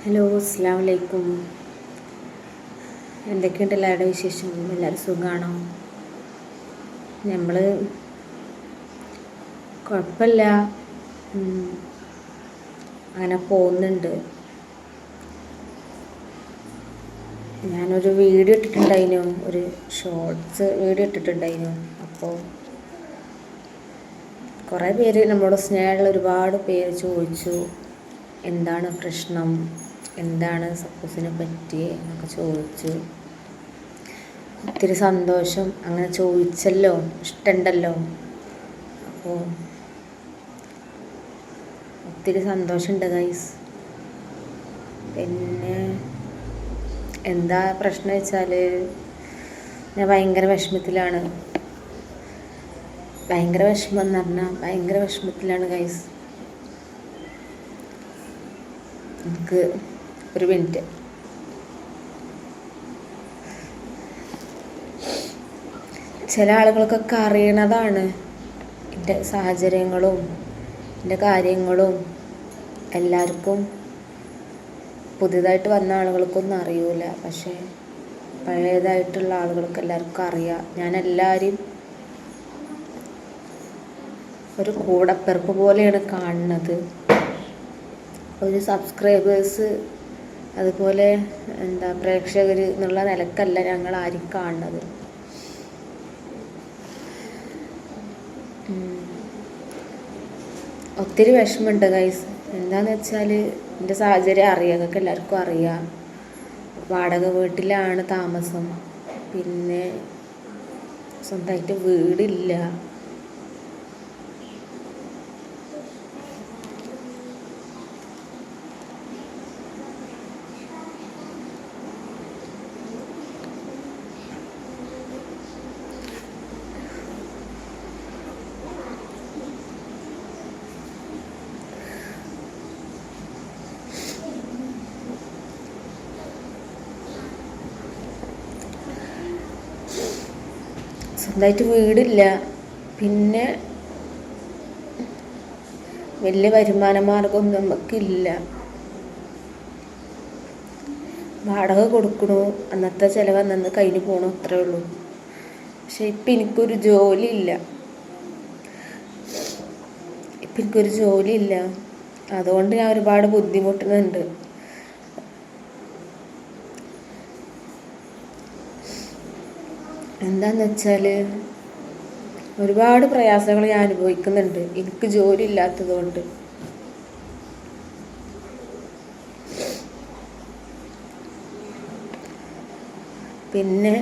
Hello, അസ്സലാമു അലൈക്കും. എന്തൊക്കെയുണ്ട് എല്ലാവരുടെ വിശേഷം? എല്ലാവരും സുഖമാണോ? നമ്മൾ കുഴപ്പമില്ല, അങ്ങനെ പോകുന്നുണ്ട്. ഞാനൊരു വീഡിയോ ഇട്ടിട്ടുണ്ടായിരുന്നു, ഒരു ഷോർട്സ് വീഡിയോ ഇട്ടിട്ടുണ്ടായിരുന്നു. അപ്പോൾ കുറേ പേര് നമ്മളോട് സ്നേഹമുള്ള ഒരുപാട് പേര് ചോദിച്ചു, എന്താണ് പ്രശ്നം, എന്താണ് സപ്പോസിനെ പറ്റി എന്നൊക്കെ ചോദിച്ചു. ഒത്തിരി സന്തോഷം, അങ്ങനെ ചോദിച്ചല്ലോ, ഇഷ്ടമുണ്ടല്ലോ. അപ്പോൾ ഒത്തിരി സന്തോഷമുണ്ട് ഗൈസ്. പിന്നെ എന്താ പ്രശ്നം വെച്ചാൽ, ഞാൻ ഭയങ്കര വിഷമത്തിലാണ്. ഭയങ്കര വിഷമം എന്ന് പറഞ്ഞാൽ ഭയങ്കര വിഷമത്തിലാണ് ഗൈസ്. എനിക്ക് ഒരു മിനിറ്റ്. ചില ആളുകൾക്കൊക്കെ അറിയണതാണ് എൻ്റെ സാഹചര്യങ്ങളും എൻ്റെ കാര്യങ്ങളും. എല്ലാവർക്കും പുതിയതായിട്ട് വന്ന ആളുകൾക്കൊന്നും അറിയില്ല, പക്ഷേ പഴയതായിട്ടുള്ള ആളുകൾക്ക് എല്ലാവർക്കും അറിയാം. ഞാൻ എല്ലാവരെയും ഒരു കൂടപ്പിറപ്പ് പോലെയാണ് കാണുന്നത്. ഒരു സബ്സ്ക്രൈബേഴ്സ്, അതുപോലെ പ്രേക്ഷകർ എന്നുള്ള നിലക്കല്ല ഞങ്ങൾ ആരും കാണുന്നത്. ഒത്തിരി വിഷമമുണ്ട് ഗൈസ്. എന്താണെന്ന് വെച്ചാൽ എൻ്റെ സാഹചര്യം അറിയാം, നിങ്ങൾക്ക് എല്ലാവർക്കും അറിയാം. വാടക വീട്ടിലാണ് താമസം, പിന്നെ സ്വന്തമായിട്ട് വീടില്ല. സ്വന്തമായിട്ട് വീടില്ല, പിന്നെ വലിയ വരുമാന മാർഗമൊന്നും നമുക്കില്ല. വാടക കൊടുക്കണു, അന്നത്തെ ചിലവ് അന്നന്ന് കഴിഞ്ഞ് പോകണു, അത്രേ ഉള്ളൂ. പക്ഷെ ഇപ്പം എനിക്കൊരു ജോലിയില്ല. അതുകൊണ്ട് ഞാൻ ഒരുപാട് ബുദ്ധിമുട്ടുന്നുണ്ട്. എന്താന്ന് വെച്ചാൽ ഒരുപാട് പ്രയാസങ്ങൾ ഞാൻ അനുഭവിക്കുന്നുണ്ട്, എനിക്ക് ജോലി ഇല്ലാത്തതുകൊണ്ട്. പിന്നെ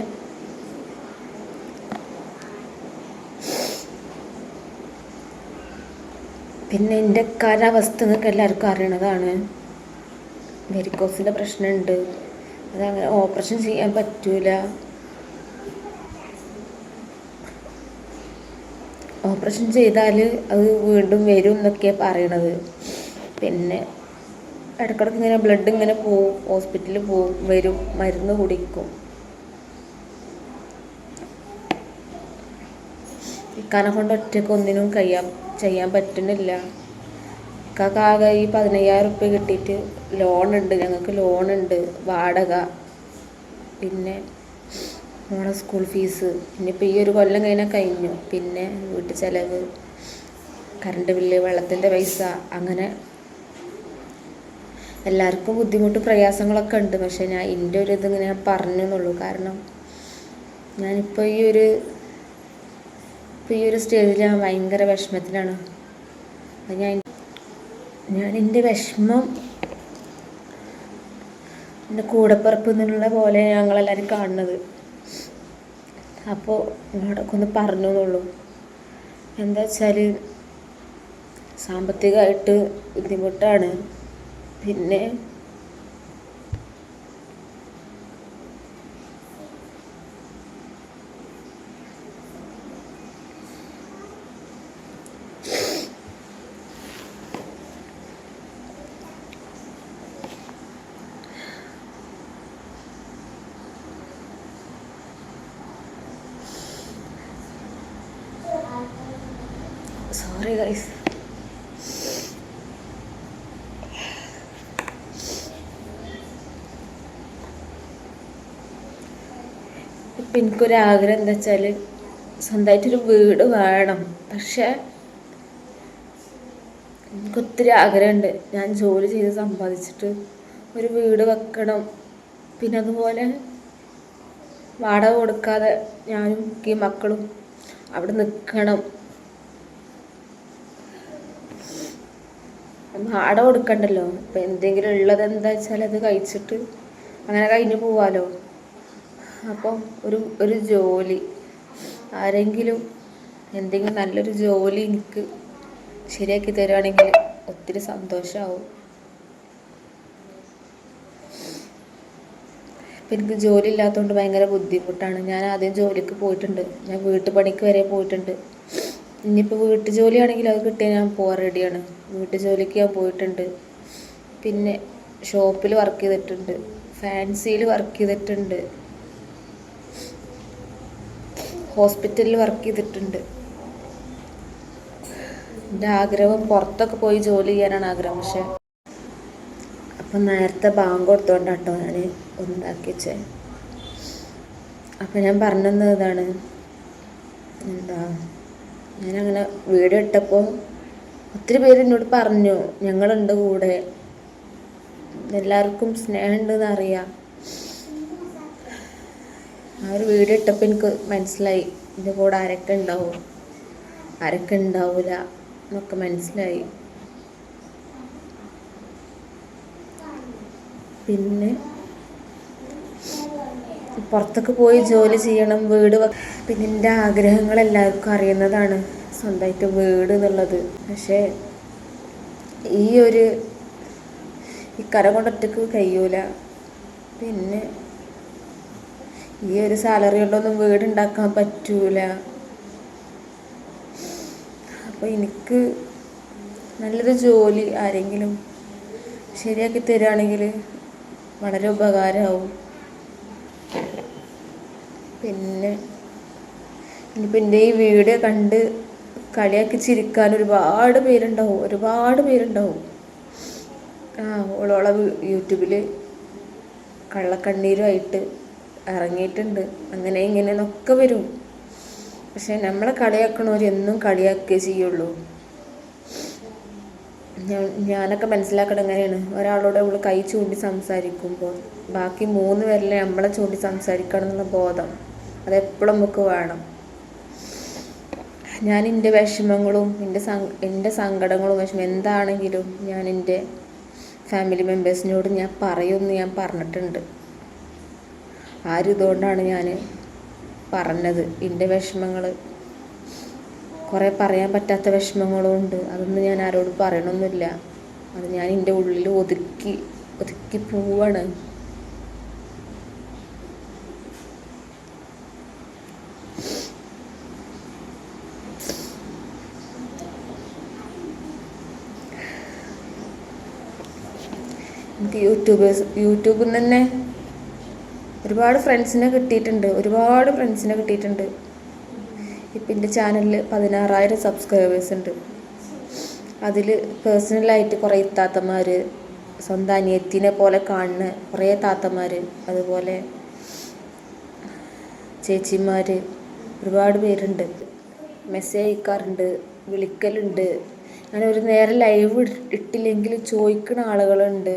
എൻ്റെ കാലാവസ്ഥ നിങ്ങൾക്ക് എല്ലാവർക്കും അറിയണതാണ്. വെരിക്കോസിൻ്റെ പ്രശ്നമുണ്ട്, അതങ്ങനെ ഓപ്പറേഷൻ ചെയ്യാൻ പറ്റൂല. ഓപ്പറേഷൻ ചെയ്താൽ അത് വീണ്ടും വരും എന്നൊക്കെയാണ് പറയണത്. പിന്നെ ഇടയ്ക്കിടയ്ക്ക് ഇങ്ങനെ ബ്ലഡ് ഇങ്ങനെ പോവും, ഹോസ്പിറ്റലിൽ പോവും, വരും, മരുന്ന് കുടിക്കും. ഇക്കാനെ കൊണ്ട് ഒറ്റയ്ക്ക് ഒന്നിനും ചെയ്യാൻ പറ്റുന്നില്ല. ഇക്കാകെ ഈ 15,000 റുപ്യ കിട്ടിയിട്ട് ലോണുണ്ട്, ഞങ്ങൾക്ക് ലോണുണ്ട്, വാടക, പിന്നെ മോളെ സ്കൂൾ ഫീസ്, ഇനിയിപ്പോൾ ഈ ഒരു കൊല്ലം കഴിഞ്ഞു. പിന്നെ വീട്ടു ചിലവ്, കറണ്ട് ബില്ല്, വെള്ളത്തിൻ്റെ പൈസ, അങ്ങനെ എല്ലാവർക്കും ബുദ്ധിമുട്ട് പ്രയാസങ്ങളൊക്കെ ഉണ്ട്. പക്ഷേ ഞാൻ എൻ്റെ ഒരു ഇതിങ്ങനെ പറഞ്ഞെന്നുള്ളൂ. കാരണം ഞാനിപ്പോൾ ഈ ഒരു സ്റ്റേജിൽ ഞാൻ ഭയങ്കര വിഷമത്തിലാണ്. ഞാൻ എൻ്റെ വിഷമം എൻ്റെ കൂടപ്പിറപ്പ് എന്നുള്ള പോലെ ഞങ്ങളെല്ലാവരും കാണുന്നത്. അപ്പോൾ നിങ്ങളോടൊക്കെ ഒന്ന് പറഞ്ഞു എന്നുള്ളൂ. എന്താ വെച്ചാൽ സാമ്പത്തികമായിട്ട് ബുദ്ധിമുട്ടാണ്. പിന്നെ സോറി ഗൈസ്. എനിക്കൊരാഗ്രഹം എന്താ വെച്ചാൽ സ്വന്തമായിട്ടൊരു വീട് വേണം. പക്ഷേ എനിക്കൊത്തിരി ആഗ്രഹമുണ്ട്, ഞാൻ ജോലി ചെയ്ത് സമ്പാദിച്ചിട്ട് ഒരു വീട് വെക്കണം. പിന്നെ അതുപോലെ വാടക കൊടുക്കാതെ ഞാനും ഈ മക്കളും അവിടെ നിൽക്കണം. വാടക കൊടുക്കണ്ടല്ലോ. അപ്പം എന്തെങ്കിലും ഉള്ളത് എന്താ വെച്ചാൽ അത് കഴിച്ചിട്ട് അങ്ങനെ കഴിഞ്ഞ് പോവാലോ. അപ്പോൾ ഒരു ജോലി, ആരെങ്കിലും എന്തെങ്കിലും നല്ലൊരു ജോലി എനിക്ക് ശരിയാക്കി തരുവാണെങ്കിൽ ഒത്തിരി സന്തോഷമാവും. ഇപ്പം എനിക്ക് ജോലി ഇല്ലാത്തതുകൊണ്ട് ഭയങ്കര ബുദ്ധിമുട്ടാണ്. ഞാൻ ആദ്യം ജോലിക്ക് പോയിട്ടുണ്ട്, ഞാൻ വീട്ടുപണിക്ക് വരെ പോയിട്ടുണ്ട്. ഇനിയിപ്പോൾ വീട്ടു ജോലിയാണെങ്കിൽ അത് കിട്ടിയാൽ ഞാൻ പോകാൻ റെഡിയാണ്. വീട്ടു ജോലിക്ക് ഞാൻ പോയിട്ടുണ്ട്. പിന്നെ ഷോപ്പിൽ വർക്ക് ചെയ്തിട്ടുണ്ട്, ഫാൻസിയിൽ വർക്ക് ചെയ്തിട്ടുണ്ട്, ഹോസ്പിറ്റലിൽ വർക്ക് ചെയ്തിട്ടുണ്ട്. എൻ്റെ ആഗ്രഹം പുറത്തൊക്കെ പോയി ജോലി ചെയ്യാനാണ് ആഗ്രഹം. പക്ഷേ അപ്പം നേരത്തെ ബാങ്ക് കൊടുത്തോണ്ടാട്ടോ ഞാൻ ഉണ്ടാക്കി വെച്ചത്. അപ്പം ഞാൻ പറഞ്ഞത് ഇതാണ്, എന്താ, ഞാനങ്ങനെ വീഡിയോ ഇട്ടപ്പോൾ ഒത്തിരി പേര് എന്നോട് പറഞ്ഞു ഞങ്ങളുണ്ട് കൂടെ, എല്ലാവർക്കും സ്നേഹമുണ്ടെന്ന് അറിയാം. ആ ഒരു വീഡിയോ ഇട്ടപ്പോൾ എനിക്ക് മനസ്സിലായി എൻ്റെ കൂടെ ആരൊക്കെ ഉണ്ടാവും, ആരൊക്കെ ഉണ്ടാവില്ല എന്നൊക്കെ മനസ്സിലായി. പിന്നെ പുറത്തൊക്കെ പോയി ജോലി ചെയ്യണം, വീട് പിന്നെ എൻ്റെ ആഗ്രഹങ്ങൾ എല്ലാവർക്കും അറിയുന്നതാണ്, സ്വന്തമായിട്ട് വീട് എന്നുള്ളത്. പക്ഷേ ഈ കര കൊണ്ടൊറ്റക്ക് കഴിയൂല. പിന്നെ ഈ ഒരു സാലറി കൊണ്ടൊന്നും വീടുണ്ടാക്കാൻ പറ്റൂല. അപ്പോൾ എനിക്ക് നല്ലൊരു ജോലി ആരെങ്കിലും ശരിയാക്കി തരികയാണെങ്കിൽ വളരെ ഉപകാരമാവും. പിന്നെ ഇനിയിപ്പോൾ എൻ്റെ ഈ വീഡിയോ കണ്ട് കളിയാക്കി ചിരിക്കാൻ ഒരുപാട് പേരുണ്ടാവും. ഓളോളെ യൂട്യൂബിൽ കള്ളക്കണ്ണീരുമായിട്ട് ഇറങ്ങിയിട്ടുണ്ട്, അങ്ങനെ ഇങ്ങനെയെന്നൊക്കെ വരും. പക്ഷെ നമ്മളെ കളിയാക്കണവർ എന്നും കളിയാക്കുകയേ ചെയ്യുള്ളൂ. ഞാനൊക്കെ മനസ്സിലാക്കണം എങ്ങനെയാണ്, ഒരാളോട് നമ്മൾ കൈ ചൂണ്ടി സംസാരിക്കുമ്പോൾ ബാക്കി 3 പേരിലെ നമ്മളെ ചൂണ്ടി സംസാരിക്കണം എന്നുള്ള ബോധം അതെപ്പോഴും നമുക്ക് വേണം. ഞാൻ എൻ്റെ വിഷമങ്ങളും എൻ്റെ സങ്കടങ്ങളും എന്താണെങ്കിലും ഞാൻ എൻ്റെ ഫാമിലി മെമ്പേഴ്സിനോട് ഞാൻ പറയുമെന്ന് ഞാൻ പറഞ്ഞിട്ടുണ്ട്. ഇതുകൊണ്ടാണ് ഞാൻ പറഞ്ഞത്. എൻ്റെ വിഷമങ്ങൾ കുറേ പറയാൻ പറ്റാത്ത വിഷമങ്ങളും ഉണ്ട്, അതൊന്നും ഞാൻ ആരോടും പറയണമെന്നില്ല. അത് ഞാൻ എൻ്റെ ഉള്ളിൽ ഒതുക്കി പോവാണ്. എനിക്ക് യൂട്യൂബിൽ നിന്ന് തന്നെ ഒരുപാട് ഫ്രണ്ട്സിനെ കിട്ടിയിട്ടുണ്ട്. ഇപ്പം എൻ്റെ ചാനലിൽ 16,000 സബ്സ്ക്രൈബേഴ്സ് ഉണ്ട്. അതിൽ പേഴ്സണലായിട്ട് കുറേ താത്തമാർ, സ്വന്തം അനിയത്തിനെ പോലെ കാണുന്ന കുറേ താത്തമാർ, അതുപോലെ ചേച്ചിമാർ ഒരുപാട് പേരുണ്ട്. മെസ്സേജ് അയക്കാറുണ്ട്, വിളിക്കലുണ്ട്. അങ്ങനെ ഒരു നേരം ലൈവ് ഇട്ടില്ലെങ്കിൽ ചോദിക്കുന്ന ആളുകളുണ്ട്,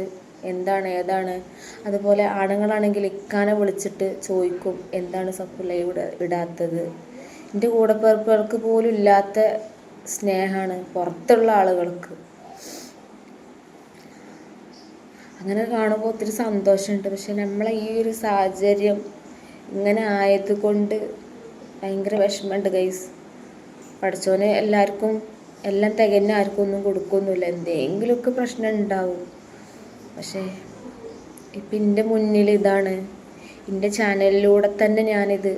എന്താണ് ഏതാണ്. അതുപോലെ ആണുങ്ങളാണെങ്കിൽ ഇക്കാനെ വിളിച്ചിട്ട് ചോദിക്കും, എന്താണ് സപ്പു ലൈവ് ഇടാത്തത്. എൻ്റെ കൂടെപ്പിറപ്പുകൾക്ക് പോലും ഇല്ലാത്ത സ്നേഹമാണ് പുറത്തുള്ള ആളുകൾക്ക്. അങ്ങനെ കാണുമ്പോൾ ഒത്തിരി സന്തോഷമുണ്ട്. പക്ഷെ നമ്മളെ ഈ ഒരു സാഹചര്യം ഇങ്ങനെ ആയതുകൊണ്ട് ഭയങ്കര വിഷമമുണ്ട് ഗൈസ്. പഠിച്ചോനെ എല്ലാവർക്കും എല്ലാം തികഞ്ഞ ആർക്കും ഒന്നും കൊടുക്കൊന്നുമില്ല, എന്തെങ്കിലുമൊക്കെ പ്രശ്നം ഉണ്ടാവും. പക്ഷേ ഇപ്പം എൻ്റെ മുന്നിൽ ഇതാണ്, എൻ്റെ ചാനലിലൂടെ തന്നെ ഞാനിത്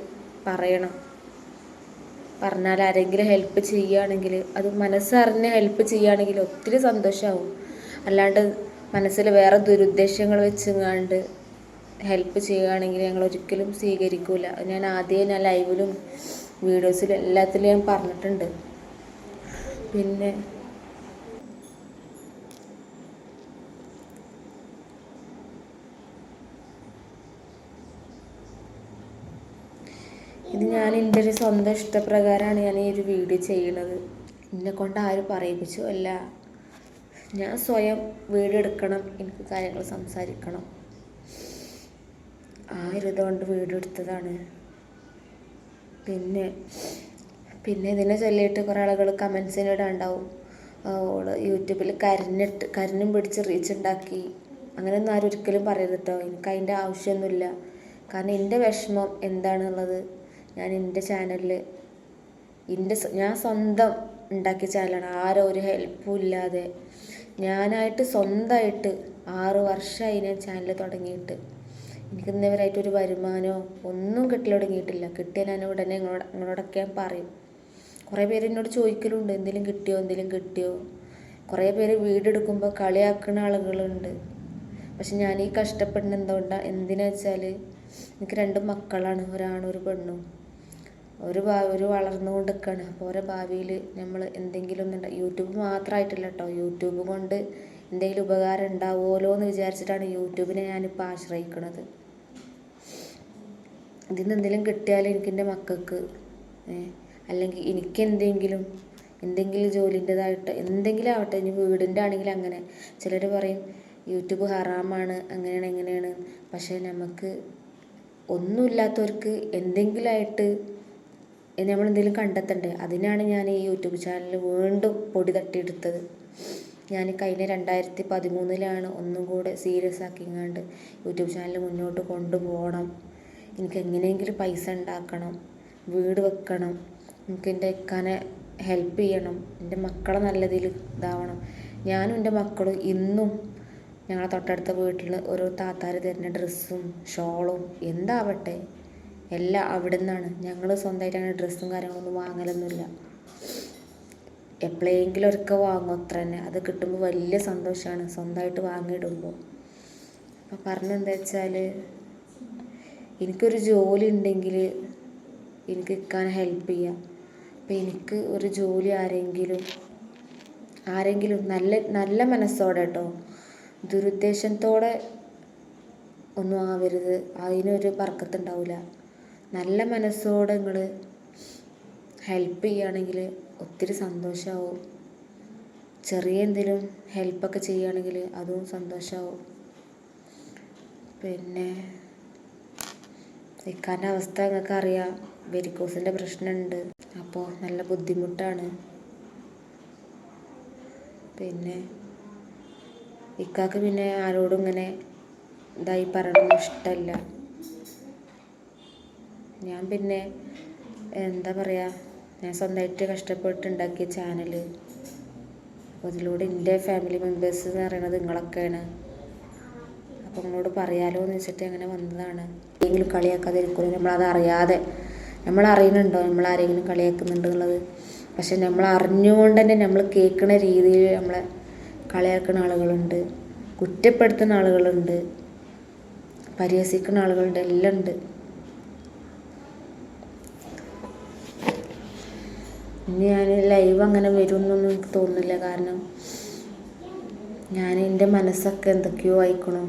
പറഞ്ഞാൽ ആരെങ്കിലും ഹെൽപ്പ് ചെയ്യുകയാണെങ്കിൽ, അത് മനസ്സറിഞ്ഞ് ഹെൽപ്പ് ചെയ്യുകയാണെങ്കിൽ ഒത്തിരി സന്തോഷമാവും. അല്ലാണ്ട് മനസ്സിൽ വേറെ ദുരുദ്ദേശങ്ങൾ വെച്ചെങ്ങാണ്ട് ഹെൽപ്പ് ചെയ്യുകയാണെങ്കിൽ ഞങ്ങൾ ഒരിക്കലും സ്വീകരിക്കില്ല. ഞാൻ ലൈവിലും വീഡിയോസിലും എല്ലാത്തിലും ഞാൻ പറഞ്ഞിട്ടുണ്ട്. പിന്നെ ഇത് ഞാൻ എൻ്റെ ഒരു സ്വന്തം ഇഷ്ടപ്രകാരമാണ് ഞാൻ ഈ ഒരു വീഡിയോ ചെയ്യണത്. എന്നെക്കൊണ്ട് ആരും പറയിപ്പിച്ചു അല്ല, ഞാൻ സ്വയം വീഡിയോ എടുക്കണം, എനിക്ക് കാര്യങ്ങൾ സംസാരിക്കണം, ആ ഒരു ഇതുകൊണ്ട് വീഡിയോ എടുത്തതാണ്. പിന്നെ ഇതിനെ ചൊല്ലിയിട്ട് കുറേ ആളുകൾ കമൻസിനിടാണ്ടാവും, ഓള് യൂട്യൂബിൽ കരഞ്ഞും പിടിച്ച് റീച്ച് ഉണ്ടാക്കി. അങ്ങനെയൊന്നും ആരും ഒരിക്കലും പറയരുത് കേട്ടോ. എനിക്ക് അതിൻ്റെ ആവശ്യമൊന്നുമില്ല. കാരണം എൻ്റെ വിഷമം എന്താണെന്നുള്ളത് ഞാൻ എൻ്റെ ചാനലിൽ ഞാൻ സ്വന്തം ഉണ്ടാക്കിയ ചാനലാണ്. ആരോ ഒരു ഹെൽപ്പും ഇല്ലാതെ ഞാനായിട്ട് സ്വന്തമായിട്ട് 6 വർഷമായി ഞാൻ ചാനൽ തുടങ്ങിയിട്ട്. എനിക്ക് ഇന്നേവരായിട്ടൊരു വരുമാനമോ ഒന്നും കിട്ടൽ തുടങ്ങിയിട്ടില്ല. കിട്ടിയാൽ ഞാൻ ഉടനെ നിങ്ങളോടൊക്കെ ഞാൻ പറയും. കുറേ പേര് എന്നോട് ചോദിക്കലുണ്ട്, എന്തെങ്കിലും കിട്ടിയോ. കുറേ പേര് വീഡിയോ എടുക്കുമ്പോൾ കളിയാക്കുന്ന ആളുകളുണ്ട്. പക്ഷെ ഞാൻ ഈ കഷ്ടപ്പെടുന്ന എന്തിനാ വെച്ചാൽ എനിക്ക് 2 മക്കളാണ്, ഒരാണും ഒരു പെണ്ണും. ഒരു വളർന്നുകൊണ്ട് നിൽക്കുകയാണ്. അപ്പോൾ ഓരോ ഭാവിയിൽ നമ്മൾ എന്തെങ്കിലും യൂട്യൂബ് മാത്രമായിട്ടില്ല കേട്ടോ, യൂട്യൂബ് കൊണ്ട് എന്തെങ്കിലും ഉപകാരം ഉണ്ടാവുമല്ലോ എന്ന് വിചാരിച്ചിട്ടാണ് യൂട്യൂബിനെ ഞാനിപ്പോൾ ആശ്രയിക്കുന്നത്. ഇതിൽ നിന്ന് എന്തെങ്കിലും കിട്ടിയാൽ എനിക്കെൻ്റെ മക്കൾക്ക് അല്ലെങ്കിൽ എനിക്ക് എന്തെങ്കിലും ജോലിൻ്റെതായിട്ട് എന്തെങ്കിലും ആവട്ടെ. ഇനി വീടിൻ്റെ ആണെങ്കിൽ അങ്ങനെ. ചിലർ പറയും യൂട്യൂബ് ഹറാമാണ്, അങ്ങനെയാണ് എങ്ങനെയാണ്. പക്ഷേ നമുക്ക് ഒന്നുമില്ലാത്തവർക്ക് എന്തെങ്കിലുമായിട്ട് നമ്മളെന്തെങ്കിലും കണ്ടെത്തണ്ടേ. അതിനാണ് ഞാൻ ഈ യൂട്യൂബ് ചാനൽ വീണ്ടും പൊടി തട്ടിയെടുത്തത്. ഞാൻ കഴിഞ്ഞ 2013 ഒന്നും കൂടെ സീരിയസ് ആക്കിങ്ങാണ്ട് യൂട്യൂബ് ചാനൽ മുന്നോട്ട് കൊണ്ടുപോകണം. എനിക്ക് എങ്ങനെയെങ്കിലും പൈസ ഉണ്ടാക്കണം, വീട് വെക്കണം, എനിക്ക് എൻ്റെ ഇക്കാനെ ഹെൽപ്പ് ചെയ്യണം, എൻ്റെ മക്കളെ നല്ലതിൽ ഇതാവണം. ഞാനും എൻ്റെ മക്കളും ഇന്നും ഞങ്ങളെ തൊട്ടടുത്ത വീട്ടിൽ ഓരോ താത്താർ തരുന്ന ഡ്രസ്സും ഷോളും എന്താവട്ടെ എല്ലാം അവിടെ നിന്നാണ്. ഞങ്ങൾ സ്വന്തമായിട്ട് അങ്ങനെ ഡ്രസ്സും കാര്യങ്ങളൊന്നും വാങ്ങലൊന്നുമില്ല. എപ്പോഴെങ്കിലും ഒരിക്കൽ വാങ്ങും, അത്ര തന്നെ. അത് കിട്ടുമ്പോൾ വലിയ സന്തോഷമാണ് സ്വന്തമായിട്ട് വാങ്ങിയിടുമ്പോൾ. അപ്പോൾ പറഞ്ഞെന്താ വെച്ചാൽ എനിക്കൊരു ജോലി ഉണ്ടെങ്കിൽ എനിക്ക് ഇക്കാൻ ഹെൽപ്പ് ചെയ്യാം. അപ്പോൾ എനിക്ക് ഒരു ജോലി ആരെങ്കിലും നല്ല മനസ്സോടെ കേട്ടോ, ദുരുദ്ദേശത്തോടെ ഒന്നും ആവരുത്, അതിനൊരു ബർക്കത്തുണ്ടാവില്ല. നല്ല മനസ്സോടെ നിങ്ങൾ ഹെൽപ്പ് ചെയ്യുകയാണെങ്കിൽ ഒത്തിരി സന്തോഷമാവും. ചെറിയ എന്തെങ്കിലും ഹെൽപ്പൊക്കെ ചെയ്യുകയാണെങ്കിൽ അതും സന്തോഷമാവും. പിന്നെ ഇക്കാൻ്റെ അവസ്ഥ നിങ്ങൾക്ക് അറിയാം, വെരിക്കോസിൻ്റെ പ്രശ്നമുണ്ട്. അപ്പോൾ നല്ല ബുദ്ധിമുട്ടാണ്. പിന്നെ ഇക്കാക്ക് പിന്നെ ആരോടും ഇങ്ങനെ ഇതായി പറയണമെന്ന് ഇഷ്ടമല്ല. ഞാൻ പിന്നെ എന്താ പറയുക, ഞാൻ സ്വന്തമായിട്ട് കഷ്ടപ്പെട്ടുണ്ടാക്കിയ ചാനൽ, അപ്പോൾ അതിലൂടെ എൻ്റെ ഫാമിലി മെമ്പേഴ്സ് എന്ന് പറയുന്നത് നിങ്ങളൊക്കെയാണ്. അപ്പോൾ നിങ്ങളോട് പറയാലോ എന്ന് വെച്ചിട്ട് അങ്ങനെ വന്നതാണ്. ആരെങ്കിലും കളിയാക്കാതിരിക്കുമല്ലോ, നമ്മളത് അറിയാതെ നമ്മൾ അറിയുന്നുണ്ടോ നമ്മൾ ആരെങ്കിലും കളിയാക്കുന്നുണ്ട് എന്നുള്ളത്. പക്ഷെ നമ്മൾ അറിഞ്ഞുകൊണ്ട് തന്നെ നമ്മൾ കേൾക്കുന്ന രീതിയിൽ നമ്മളെ കളിയാക്കുന്ന ആളുകളുണ്ട്, കുറ്റപ്പെടുത്തുന്ന ആളുകളുണ്ട്, പരിഹസിക്കുന്ന ആളുകളുണ്ട്, എല്ലാം ഉണ്ട്. ഇനി ഞാൻ ലൈവ് അങ്ങനെ വരുമെന്നൊന്നും എനിക്ക് തോന്നുന്നില്ല. കാരണം ഞാൻ എൻ്റെ മനസ്സൊക്കെ എന്തൊക്കെയോ ആയിക്കണോ.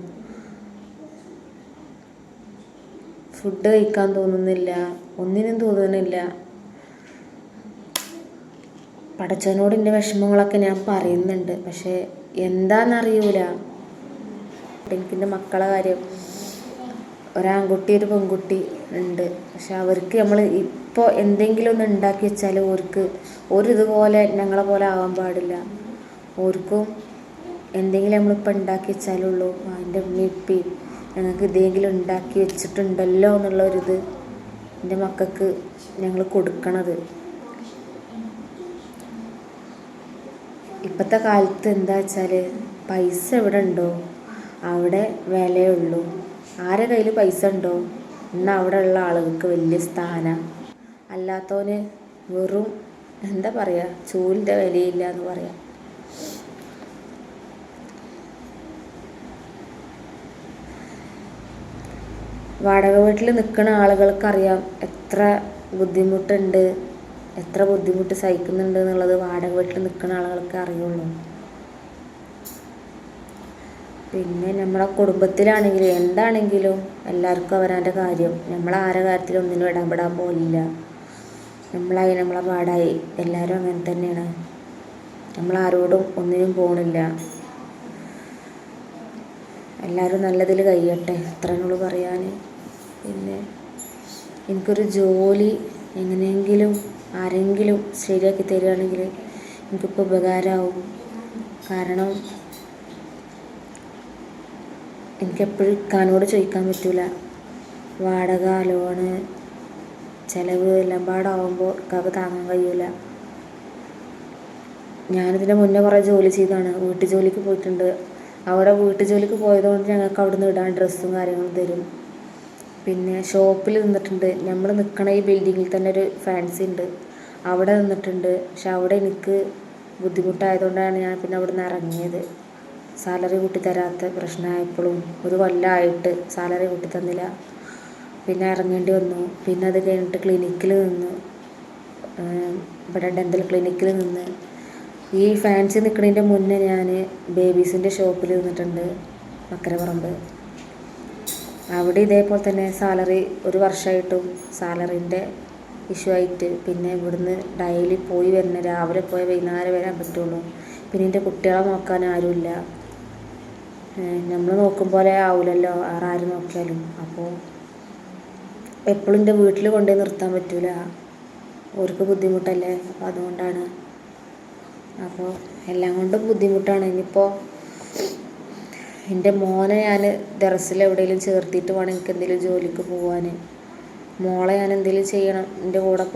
ഫുഡ് കഴിക്കാൻ തോന്നുന്നില്ല, ഒന്നിനും തോന്നുന്നില്ല. പടച്ചവനോട് എൻ്റെ വിഷമങ്ങളൊക്കെ ഞാൻ പറയുന്നുണ്ട്, പക്ഷേ എന്താണെന്നറിയൂല. എനിക്കെൻ്റെ മക്കളെ കാര്യം, ഒരാൺകുട്ടി ഒരു പെൺകുട്ടി ഉണ്ട്. പക്ഷെ അവർക്ക് നമ്മൾ ഇപ്പോൾ എന്തെങ്കിലും ഒന്ന് ഉണ്ടാക്കി വെച്ചാൽ ഒരിതുപോലെ ഞങ്ങളെ പോലെ ആവാൻ പാടില്ല. ഓർക്കും എന്തെങ്കിലും നമ്മളിപ്പോൾ ഉണ്ടാക്കി വെച്ചാലുള്ളൂ എൻ്റെ ഉമ്മയും ഞങ്ങൾക്ക് ഇതെങ്കിലും ഉണ്ടാക്കി വെച്ചിട്ടുണ്ടല്ലോ എന്നുള്ളൊരിത് എൻ്റെ മക്കൾക്ക് ഞങ്ങൾ കൊടുക്കണത്. ഇപ്പോഴത്തെ കാലത്ത് എന്താ വെച്ചാൽ പൈസ എവിടെ ഉണ്ടോ അവിടെ വിലയുള്ളൂ. ആരുടെ കയ്യിൽ പൈസ ഉണ്ടോ എന്നാൽ അവിടെ ഉള്ള ആളുകൾക്ക് വലിയ സ്ഥാനം. അല്ലാത്തവന് വെറും എന്താ പറയുക, ചൂലിൻ്റെ വിലയില്ല എന്ന് പറയാം. വാടക വീട്ടിൽ നിൽക്കുന്ന ആളുകൾക്കറിയാം എത്ര ബുദ്ധിമുട്ടുണ്ട്, എത്ര ബുദ്ധിമുട്ട് സഹിക്കുന്നുണ്ട് എന്നുള്ളത് വാടക വീട്ടിൽ നിൽക്കുന്ന ആളുകൾക്ക് അറിയുള്ളൂ. പിന്നെ നമ്മളെ കുടുംബത്തിലാണെങ്കിലും എന്താണെങ്കിലും എല്ലാവർക്കും അവരവൻ്റെ കാര്യം, നമ്മൾ ആരെ കാര്യത്തിലും ഒന്നിനും ഇടപെടാൻ പോലില്ല. നമ്മളായി നമ്മളെ പാടായി, എല്ലാവരും അങ്ങനെ തന്നെയാണ്. നമ്മളാരോടും ഒന്നിനും പോകണില്ല. എല്ലാവരും നല്ലതിൽ കഴിയട്ടെ, അത്രയുള്ളൂ പറയാൻ. പിന്നെ എനിക്കൊരു ജോലി എങ്ങനെയെങ്കിലും ആരെങ്കിലും ശരിയാക്കി തരികയാണെങ്കിൽ എനിക്കിപ്പോൾ ഉപകാരമാവും. കാരണം എനിക്കെപ്പോഴും ഇക്കാനോട് ചോദിക്കാൻ പറ്റില്ല. വാടക, ലോണ്, ചിലവ് എല്ലാം പാടാവുമ്പോൾ ഇക്കാക്ക് താങ്ങാൻ കഴിയില്ല. ഞാനിതിൻ്റെ മുന്നേ കുറേ ജോലി ചെയ്തതാണ്. വീട്ടു ജോലിക്ക് പോയിട്ടുണ്ട്. അവിടെ വീട്ടു ജോലിക്ക് പോയതുകൊണ്ട് ഞങ്ങൾക്ക് അവിടെ നിന്ന് ഇടാൻ ഡ്രസ്സും കാര്യങ്ങളും തരും. പിന്നെ ഷോപ്പിൽ നിന്നിട്ടുണ്ട്. നമ്മൾ നിൽക്കണ ഈ ബിൽഡിങ്ങിൽ തന്നെ ഒരു ഫാൻസി ഉണ്ട്, അവിടെ നിന്നിട്ടുണ്ട്. പക്ഷെ അവിടെ എനിക്ക് ബുദ്ധിമുട്ടായതുകൊണ്ടാണ് ഞാൻ പിന്നെ അവിടെ നിന്ന് ഇറങ്ങിയത്. സാലറി കൂട്ടി തരാത്ത പ്രശ്നമായപ്പോഴും 1 കൊല്ലമായിട്ട് സാലറി കൂട്ടി തന്നില്ല. പിന്നെ ഇറങ്ങേണ്ടി വന്നു. പിന്നെ അത് കഴിഞ്ഞിട്ട് ക്ലിനിക്കിൽ നിന്ന്, ഇവിടെ ഡെൻ്റൽ ക്ലിനിക്കിൽ നിന്ന്. ഈ ഫാൻസി നിൽക്കുന്നതിൻ്റെ മുന്നേ ഞാൻ ബേബീസിൻ്റെ ഷോപ്പിൽ നിന്നിട്ടുണ്ട്, മക്കരപ്പറമ്പ്. അവിടെ ഇതേപോലെ തന്നെ സാലറി 1 വർഷമായിട്ടും സാലറിൻ്റെ ഇഷ്യൂ ആയിട്ട് പിന്നെ ഇവിടുന്ന് ഡെയിലി പോയി വരുന്ന, രാവിലെ പോയി വൈകുന്നേരം വരാൻ പറ്റുള്ളൂ. പിന്നെ എൻ്റെ കുട്ടികളെ നോക്കാൻ ആരുമില്ല. നമ്മൾ നോക്കും പോലെ ആവില്ലല്ലോ ആരും നോക്കിയാലും. അപ്പോൾ എപ്പോഴും എൻ്റെ വീട്ടിൽ കൊണ്ടുപോയി നിർത്താൻ പറ്റില്ല, അവർക്ക് ബുദ്ധിമുട്ടല്ലേ. അപ്പോൾ അതുകൊണ്ടാണ്. അപ്പോൾ എല്ലാം കൊണ്ടും ബുദ്ധിമുട്ടാണ്. ഇനിയിപ്പോൾ എൻ്റെ മോനെ ഞാൻ ദർസിൽ എവിടെയെങ്കിലും ചേർത്തിട്ട് വേണം എനിക്ക് എന്തെങ്കിലും ജോലിക്ക് പോകാൻ. മോളെ ഞാൻ എന്തെങ്കിലും ചെയ്യണം, എൻ്റെ കൂടെ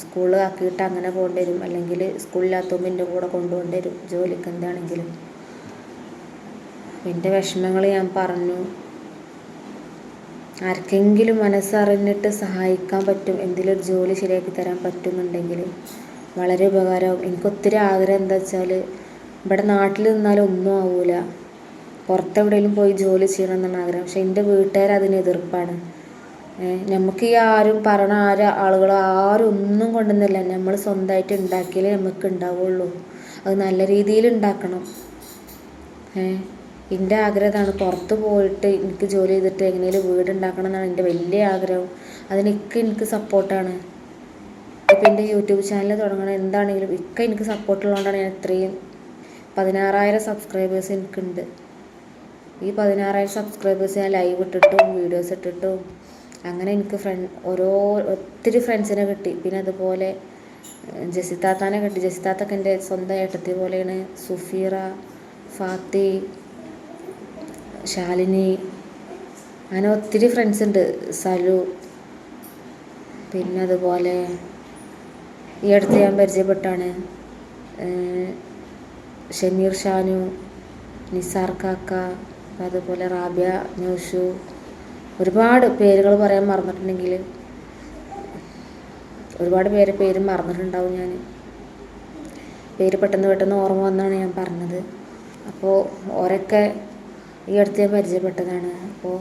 സ്കൂളിൽ ആക്കിയിട്ട് അങ്ങനെ പോകേണ്ടി വരും. അല്ലെങ്കിൽ സ്കൂളിലാത്തുമ്പോൾ എൻ്റെ കൂടെ കൊണ്ടുപോകേണ്ടി വരും ജോലിക്ക് എന്താണെങ്കിലും. എൻ്റെ വിഷമങ്ങൾ ഞാൻ പറഞ്ഞു. ആർക്കെങ്കിലും മനസ്സറിഞ്ഞിട്ട് സഹായിക്കാൻ പറ്റും, എന്തെങ്കിലും ഒരു ജോലി ശരിയാക്കി തരാൻ പറ്റുന്നുണ്ടെങ്കിൽ വളരെ ഉപകാരമാവും. എനിക്കൊത്തിരി ആഗ്രഹം എന്താ വെച്ചാൽ ഇവിടെ നാട്ടിൽ നിന്നാലും ഒന്നും ആവില്ല, പുറത്തെവിടെയെങ്കിലും പോയി ജോലി ചെയ്യണം എന്നാണ് ആഗ്രഹം. പക്ഷെ എൻ്റെ വീട്ടുകാർ അതിന് എതിർപ്പാണ്. നമുക്ക് ഈ ആരും പറയണ ആളുകൾ ആരും ഒന്നും കൊണ്ടുവന്നില്ല. നമ്മൾ സ്വന്തമായിട്ട് ഉണ്ടാക്കിയാലേ നമുക്ക് ഉണ്ടാവുള്ളൂ. അത് നല്ല രീതിയിൽ ഉണ്ടാക്കണം. എൻ്റെ ആഗ്രഹം ഇതാണ്, പുറത്ത് പോയിട്ട് എനിക്ക് ജോലി ചെയ്തിട്ട് എങ്ങനെയും വീടുണ്ടാക്കണം എന്നാണ് എൻ്റെ വലിയ ആഗ്രഹം. എനിക്ക് സപ്പോർട്ടാണ്. ഇപ്പം എൻ്റെ യൂട്യൂബ് ചാനൽ തുടങ്ങണം എന്താണെങ്കിലും എനിക്ക് സപ്പോർട്ടുള്ളതുകൊണ്ടാണ് ഞാൻ ഇത്രയും 16,000 സബ്സ്ക്രൈബേഴ്സ് എനിക്കുണ്ട്. ഈ 16,000 സബ്സ്ക്രൈബേഴ്സ് ഞാൻ ലൈവ് ഇട്ടിട്ടും വീഡിയോസ് ഇട്ടിട്ടും അങ്ങനെ എനിക്ക് ഒത്തിരി ഫ്രണ്ട്സിനെ കിട്ടി. പിന്നെ അതുപോലെ ജസിത്താത്താനെ കിട്ടി. ജസിത്താത്തൊക്കെ എൻ്റെ സ്വന്തം ഏട്ടത്തി പോലെയാണ്. സുഫീറ, ഫാത്തി, ശാലിനി, അങ്ങനെ ഒത്തിരി ഫ്രണ്ട്സ് ഉണ്ട്. സലു, പിന്നെ അതുപോലെ ഈ അടുത്ത് ഞാൻ പരിചയപ്പെട്ടാണ് ഷമീർ ഷാനു, നിസാർ കാക്ക, അതുപോലെ റാബിയ ന്യൂഷു. ഒരുപാട് പേരുകൾ പറയാൻ മറന്നിട്ടുണ്ടെങ്കിൽ ഒരുപാട് പേര് മറന്നിട്ടുണ്ടാവും. ഞാൻ പേര് പെട്ടെന്ന് ഓർമ്മ വന്നാണ് ഞാൻ പറഞ്ഞത്. അപ്പോൾ ഓരൊക്കെ ഈ അടുത്ത് ഞാൻ പരിചയപ്പെട്ടതാണ്. അപ്പോൾ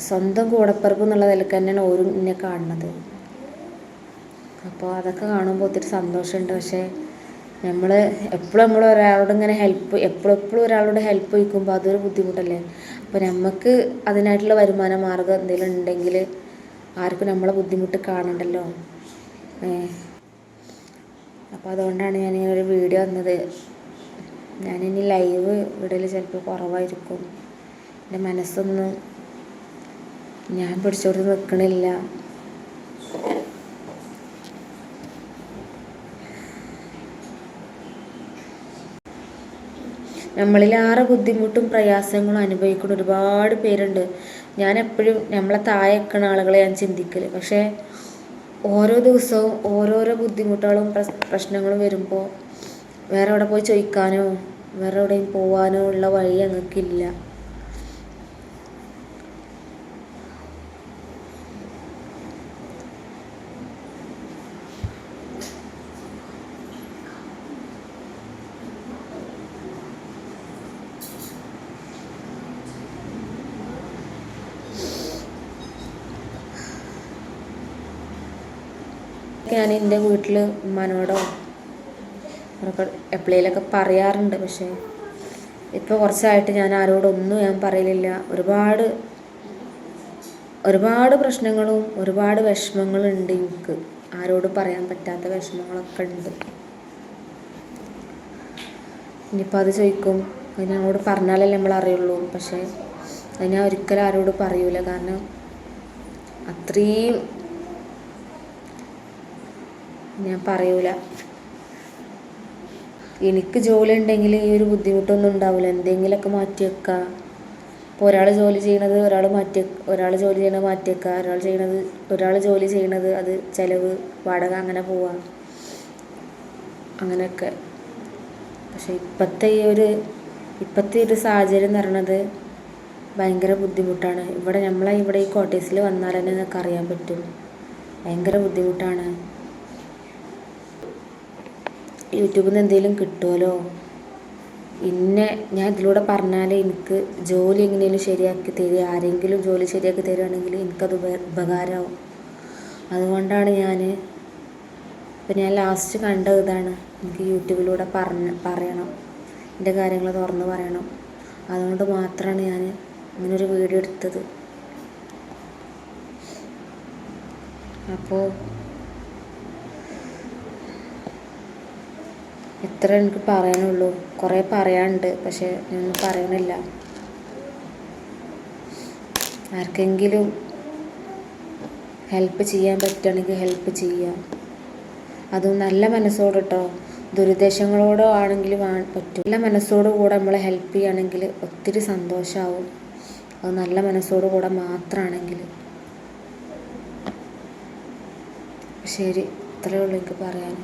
സ്വന്തം കൂടപ്പിറപ്പ് എന്നുള്ള നിലക്ക് തന്നെയാണ് ഓരും എന്നെ കാണുന്നത്. അപ്പോൾ അതൊക്കെ കാണുമ്പോൾ ഒത്തിരി സന്തോഷമുണ്ട്. പക്ഷേ നമ്മൾ ഒരാളോട് ഇങ്ങനെ എപ്പോഴും ഒരാളോട് ഹെൽപ്പ് ചോദിക്കുമ്പോൾ അതൊരു ബുദ്ധിമുട്ടല്ലേ. അപ്പോൾ നമുക്ക് അതിനായിട്ടുള്ള വരുമാന മാർഗ്ഗം എന്തെങ്കിലും ഉണ്ടെങ്കിൽ ആർക്കും നമ്മളെ ബുദ്ധിമുട്ട് കാണണ്ടല്ലോ. അപ്പോൾ അതുകൊണ്ടാണ് ഞാൻ ഈ ഒരു വീഡിയോ വന്നത്. ഞാനിനി ലൈവ് ഇടയിൽ ചിലപ്പോൾ കുറവായിരിക്കും. എൻ്റെ മനസ്സൊന്നും ഞാൻ പിടിച്ചോട്ട് നിൽക്കണില്ല. നമ്മളിലേറെ ബുദ്ധിമുട്ടും പ്രയാസങ്ങളും അനുഭവിക്കുന്ന ഒരുപാട് പേരുണ്ട്. ഞാൻ എപ്പോഴും നമ്മളെ താഴെ നിൽക്കുന്ന ആളുകളെ ഞാൻ ചിന്തിക്കൽ. പക്ഷേ ഓരോ ദിവസവും ഓരോരോ ബുദ്ധിമുട്ടുകളും പ്രശ്നങ്ങളും വരുമ്പോൾ വേറെ എവിടെ പോയി ചോദിക്കാനോ വേറെ എവിടെയും പോകാനോ ഉള്ള വഴി ഞങ്ങൾക്കില്ല. ഞാൻ എൻ്റെ വീട്ടിൽ ഉമ്മാനോടോ അവരൊക്കെ എപ്പോഴേലൊക്കെ പറയാറുണ്ട്. പക്ഷേ ഇപ്പോൾ കുറച്ചായിട്ട് ഞാൻ ആരോടൊന്നും ഞാൻ പറയലില്ല. ഒരുപാട് പ്രശ്നങ്ങളും ഒരുപാട് വിഷമങ്ങളും ഉണ്ട് എനിക്ക്. ആരോട് പറയാൻ പറ്റാത്ത വിഷമങ്ങളൊക്കെ ഉണ്ട്. ഇനിയിപ്പോൾ അത് ചോദിക്കും, അത് ഞങ്ങളോട് പറഞ്ഞാലല്ലേ നമ്മൾ അറിയുള്ളൂ. പക്ഷേ അത് ഞാൻ ഒരിക്കലും ആരോട് പറയൂല. കാരണം അത്രയും ഞാൻ പറയൂല. എനിക്ക് ജോലി ഉണ്ടെങ്കിൽ ഈ ഒരു ബുദ്ധിമുട്ടൊന്നും ഉണ്ടാവില്ല. എന്തെങ്കിലുമൊക്കെ മാറ്റി വെക്കുക. ഇപ്പോൾ ഒരാൾ ജോലി ചെയ്യണത് ഒരാൾ ജോലി ചെയ്യണത് മാറ്റി വെക്കുക, ഒരാൾ ജോലി ചെയ്യണത് അത് ചിലവ് വാടക അങ്ങനെ പോവാം, അങ്ങനെയൊക്കെ. പക്ഷെ ഇപ്പോഴത്തെ ഒരു സാഹചര്യം എന്ന് പറയുന്നത് ഭയങ്കര ബുദ്ധിമുട്ടാണ്. ഇവിടെ ഈ കോട്ടേഴ്സിൽ വന്നാൽ തന്നെ നിങ്ങൾക്ക് അറിയാൻ പറ്റും, ഭയങ്കര ബുദ്ധിമുട്ടാണ്. യൂട്യൂബിൽ നിന്ന് എന്തെങ്കിലും കിട്ടുമല്ലോ, ഞാൻ ഇതിലൂടെ പറഞ്ഞാൽ എനിക്ക് ജോലി എങ്ങനെയും ശരിയാക്കി തരിക, ആരെങ്കിലും ജോലി ശരിയാക്കി തരികയാണെങ്കിൽ എനിക്കത് ഉപകാരമാവും. അതുകൊണ്ടാണ് ഇപ്പം ഞാൻ ലാസ്റ്റ് കണ്ട ഇതാണ്, എനിക്ക് യൂട്യൂബിലൂടെ പറയണം, എൻ്റെ കാര്യങ്ങൾ തുറന്ന് പറയണം. അതുകൊണ്ട് മാത്രമാണ് ഞാൻ ഇങ്ങനൊരു വീഡിയോ എടുത്തത്. അപ്പോൾ ഇത്ര എനിക്ക് പറയാനുള്ളൂ. കുറേ പറയാനുണ്ട്, പക്ഷേ ഞാനൊന്നും പറയണില്ല. ആർക്കെങ്കിലും ഹെൽപ്പ് ചെയ്യാൻ പറ്റുകയാണെങ്കിൽ ഹെൽപ്പ് ചെയ്യാം. അതും നല്ല മനസ്സോട് കേട്ടോ, ദുരുദ്ദേശങ്ങളോടോ ആണെങ്കിലും പറ്റും. നല്ല മനസ്സോടു കൂടെ നമ്മളെ ഹെൽപ്പ് ചെയ്യുകയാണെങ്കിൽ ഒത്തിരി സന്തോഷമാവും. അത് നല്ല മനസ്സോടു കൂടെ മാത്രമാണെങ്കിൽ. ശരി, ഇത്രയേ ഉള്ളൂ എനിക്ക് പറയാൻ.